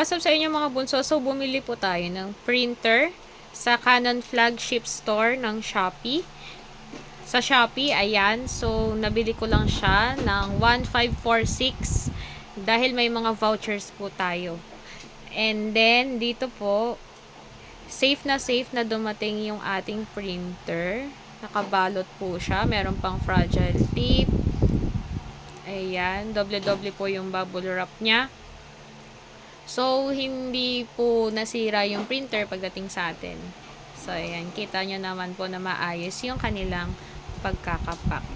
What's up sa inyo mga bunso? So, bumili po tayo ng printer sa Canon flagship store ng Shopee. Sa Shopee, ayan. So, nabili ko lang siya ng 1,546 dahil may mga vouchers po tayo. And then, dito po, safe na dumating yung ating printer. Nakabalot po siya. Meron pang fragile tape. Ayan. Doble-doble po yung bubble wrap niya. So, hindi po nasira yung printer pagdating sa atin. So, ayan. Kita nyo naman po na maayos yung kanilang pagkakapak.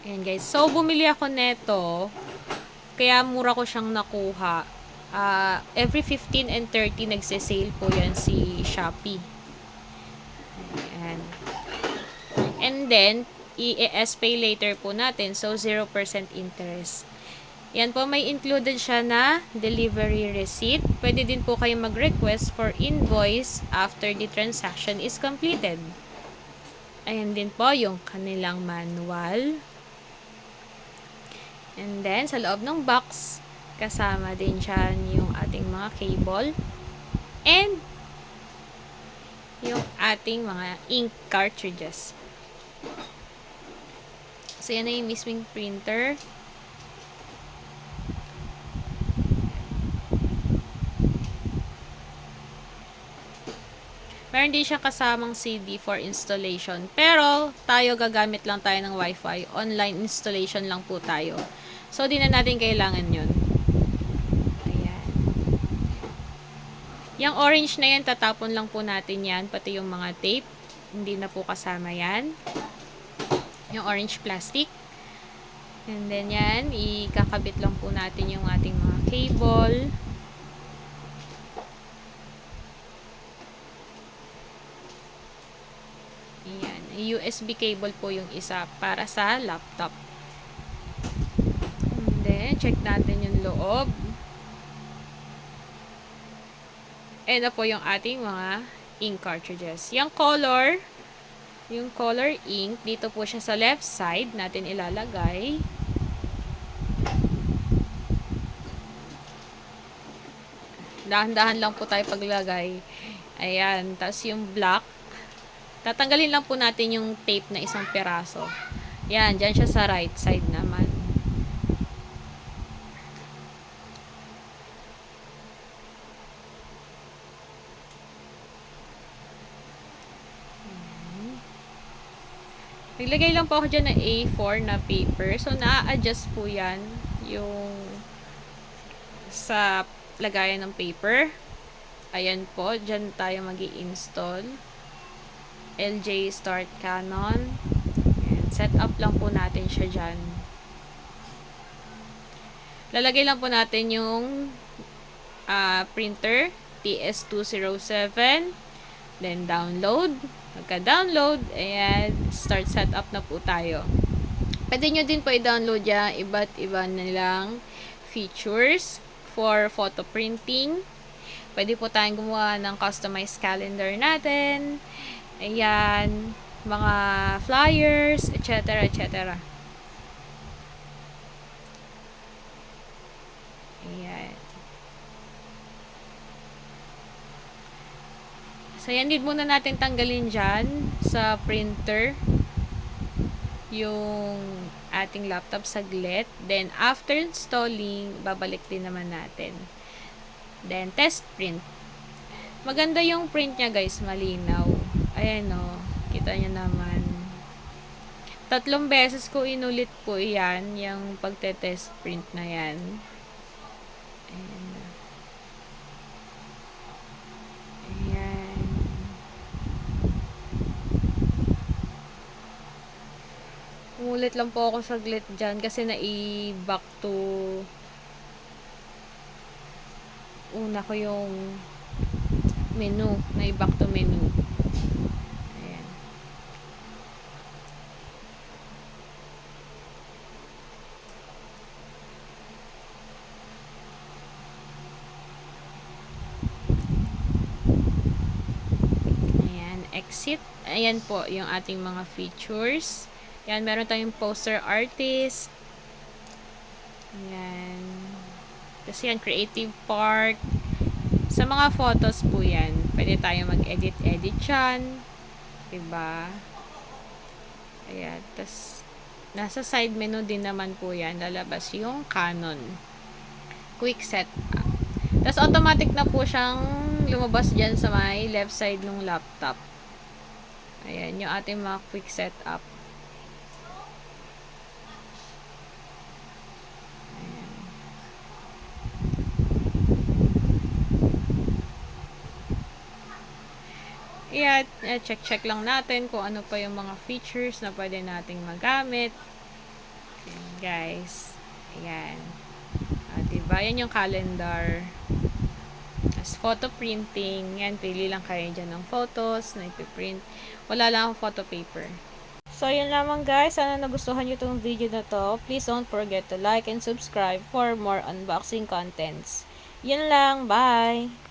Ayan guys. So, bumili ako neto. Kaya mura ko siyang nakuha. Every 15 and 30 nagse-sale po yan si Shopee. Ayan. And then, i-pay later po natin. So, 0% interest. Yan po, may included siya na delivery receipt. Pwede din po kayo mag-request for invoice after the transaction is completed. Ayan din po yung kanilang manual. And then, sa loob ng box, kasama din siya yung ating mga cable. And, yung ating mga ink cartridges. So, yan na yung mismong printer. Meron din siya kasamang CD for installation. Pero, tayo gagamit lang tayo ng Wi-Fi. Online installation lang po tayo. So, di na natin kailangan yun. Ayan. Yung orange na yan, tatapon lang po natin yan. Pati yung mga tape. Hindi na po kasama yan. Yung orange plastic. And then yan, ikakabit lang po natin yung ating mga cable. Ayan. USB cable po yung isa para sa laptop. And then, check natin yung loob. Ayan na po yung ating mga ink cartridges. Yung color ink, dito po siya sa left side natin ilalagay. Dahan-dahan lang po tayo paglagay. Ayan. Tapos yung black, tatanggalin lang po natin yung tape na isang piraso. Yan, dyan siya sa right side naman. Naglagay lang po ako dyan ng A4 na paper. So, na-adjust po yan yung sa lagayan ng paper. Ayan po, dyan tayo mag-i-install. LJ Start Canon. Ayan, set up lang po natin siya dyan. Lalagay lang po natin yung printer TS207. Then download. Pagka-download, ayan, start setup na po tayo. Pwede nyo din po i-download yan iba't iba nilang features for photo printing. Pwede po tayong gumawa ng customized calendar natin. Ayan, mga flyers, etc. etc. Ayan. So, yan din muna natin tanggalin dyan sa printer yung ating laptop saglit. Then, after installing, babalik din naman natin. Then, test print. Maganda yung print niya guys, malinaw. Ayan o, kita nyo naman. 3 beses ko inulit po yan, yung pagte-test print na yan. Ayan. Ayan. Umulit lang po ako saglit dyan kasi na-back to una ko yung menu. Na-back to menu. Ayan. Ayan, exit. Ayan po yung ating mga features. Yan, meron tayong poster artist. Yan. Kasi yan, creative part. Sa mga photos po yan, pwede tayo mag-edit-edit dyan. Diba? Ayan. Tapos, nasa side menu din naman po yan, lalabas yung Canon quick setup. Tapos automatic na po siyang lumabas dyan sa may left side ng laptop. Ayan, yung ating mga quick setup. Ayan, check-check lang natin kung ano pa yung mga features na pwede nating magamit. Ayan, guys. Ayan. Diba? Yan yung calendar. As photo printing. Yan, pili lang kayo dyan ng photos na ipiprint. Wala lang akong photo paper. So, yun lamang guys. Sana nagustuhan nyo itong video na to. Please don't forget to like and subscribe for more unboxing contents. Yun lang. Bye!